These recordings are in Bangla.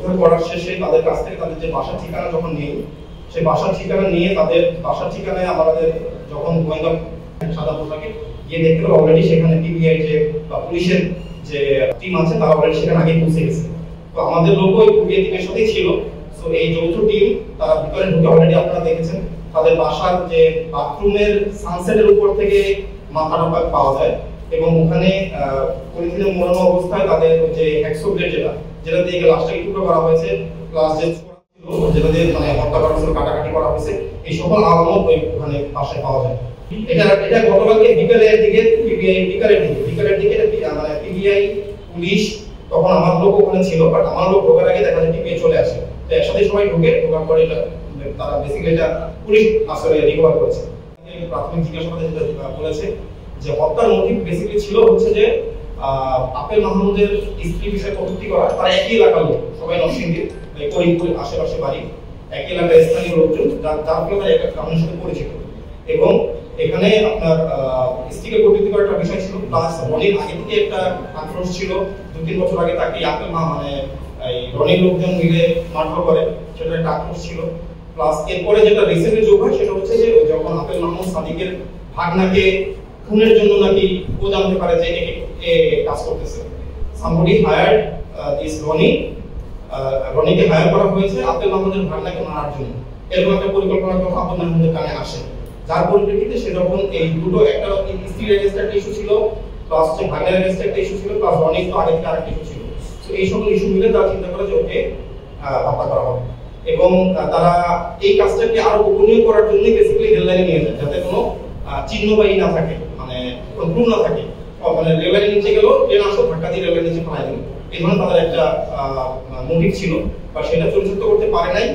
উদ্ধার করার শেষে তাদের কাছ থেকে তাদের যে বাসার ঠিকানা যখন নেই, সেই বাসার ঠিকানা নিয়ে তাদের বাসার ঠিকানায় আমাদের যখন গোয়েন্দা সাদা পোশাকে গিয়ে দেখতে পেল অলরেডি সেখানে পিবিআই যে বা পুলিশের যে টিম আছে তারা অলরেডি সেখানে আগে পৌঁছে গেছে। তো আমাদের লোক ওই পিবিআই টিমের সাথেই ছিল। সো এই যৌথ টিম তারা ভিতরে ঢুকে অলরেডি আপনারা দেখেছেন তাদের বাসার যে বাথরুমের সানসেটের উপর থেকে মাথাটা পাওয়া যায় এবং ওখানে পলিথিনে মোড়ানো অবস্থায় তাদের যে হ্যাক্সোব্লেড যেটা দিয়ে লাশটাকে টুকরো করা হয়েছে, প্লাস যেটা দিয়ে মানে হত্যা করা হয়েছিল, কাটাকাটি করা হয়েছে, এই সকল আলামত ওখানে পাশে পাওয়া যায়। এটা গতকালকে বিকালের দিকে মানে পিবিআই পুলিশ তখন আমার লোক ওখানে ছিল, বাট আমার লোক ঢোকার আগে দেখা যায় পিবিআই চলে আসে। তো একসাথে সবাই ঢোকার পরে তারা বেসিক্যালি এটা পুলিশ আসলে রিকভার করেছে। প্রাথমিক জিজ্ঞাসাবাদে যেটা বলেছে যে হত্যার মোটিভ বেসিক্যালি ছিল হচ্ছে যে আপেল মাহমুদের স্ত্রী বিষয়ে কটূক্তি করা। তারা একই এলাকার লোক, সবাই নরসিংদীর করিমপুর আশেপাশে বাড়ি, একই এলাকার স্থানীয় লোকজন, যার ফলে তারা একটা কারণের সাথে পরিচিত। এবং এখানে আপনার স্ত্রীকে কটূক্তি করার একটা বিষয় ছিল, প্লাস রনির আগে থেকে একটা আক্রোশ ছিল। 2-3 বছর আগে তাকে আপেল মানে এই রনির লোকজন মিলে মারধর করে, সেটা একটা আক্রোশ ছিল। প্লাস এরপরে যেটা রিসেন্টলি যোগ হয় সেটা হচ্ছে যে যখন আপেল মাহমুদ সাদিকের ভাগনাকে খুনের জন্য নাকি ও জানতে পারে যে এ কাজ করতেছে, সামবডি হায়ার্ড দিস রনিকে হায়ার করা হয়েছে আপেল মাহমুদের ভাগনাকে মারার জন্য। এরকম একটা পরিকল্পনার কথা আপেল মাহমুদের কানে আসে, যার পরিপ্রেক্ষিতে সে যখন এই দুটো একটা স্ত্রীর এগেইনস্টে একটা ইস্যু ছিল, প্লাস হচ্ছে ভাগনার এগেইনস্টে একটা ইস্যু ছিল, প্লাস রনির তো আগে থেকে আরেকটা ইস্যু ছিল। তো এই সকল ইস্যু মিলে তারা চিন্তা করে যে ওকে হত্যা করা হবে এবং তারা এই কাজটাকে আরো গোপনীয় করার জন্য বেসিক্যালি রেল লাইনে নিয়ে যায়, যাতে কোনো চিহ্নবাহী না থাকে, মানে কোনো ক্লু না থাকে। মানে রেল লাইনে নিচে গেল, ট্রেন আসলো, ধাক্কা দিয়ে রেল লাইন নিচে ফেলাই দিল, এই ধরনের তাদের একটা মোটিভ ছিল, বা সেটা চরিতার্থ করতে পারে নাই।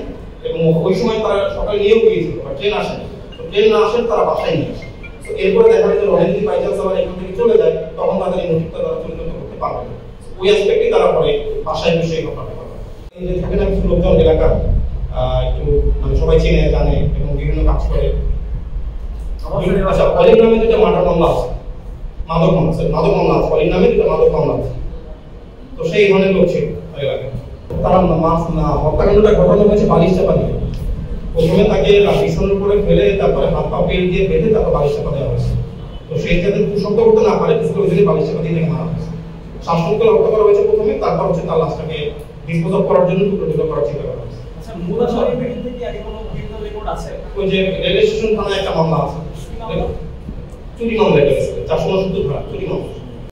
এবং ওই সময় তারা সকালে নিয়েও গিয়েছিল, বা ট্রেন আসেনি। তো ট্রেন না আসেন তারা বাসায় নিয়ে আসে। তো এরপরে দেখা যায় যে রনি যদি বাই চান্স আবার এখান থেকে চলে যায়, তখন তাদের এই মোটিভটা তারা চরিতার্থ করতে পারবে না। ওই অ্যাসপেক্টে তারা পরে বাসায় বসে এই ঘটনাটা করে। এই যে থাকে না কিছু লোকজন এলাকার একটু মানে সবাই চেনে জানে এবং বিভিন্ন কাজ করে। আচ্ছা, অলিম নামে দুটো মার্ডার মামলা আছে, মাদক মামলা আছে, অলিম নামে দুটো মাদক মামলা আছে। তো সেই ধরনের লোক ছিল এলাকায়। তারা হত্যাকাণ্ডটা ঘটানো হয়েছে বালিশ চাপা দিয়ে। প্রথমে তাকে বিছানার উপরে ফেলে তারপরে হাত পা পেল দিয়ে বেঁধে তারপর বালিশ চাপা দেওয়া হয়েছে। তো সেই যাতে কুশব্দ করতে না পারে ফিজিক্যালি বালিশ চাপা দিয়ে তাকে মারা হয়েছে। শ্বাসকষ্ট করে হত্যা করা হয়েছে প্রথমে, তারপর হচ্ছে তার লাশটাকে ডিসপোজ অফ করার জন্য টুকরো করার চিন্তা করা হয়েছে। আচ্ছা, মুদাসরের বিরুদ্ধে কি আগে কোনো ক্রিমিনাল রেকর্ড আছে? ওই যে রেল স্টেশন থানায় একটা মামলা আছে, চুরি মামলা, 469 ধারা চুরি মামলা।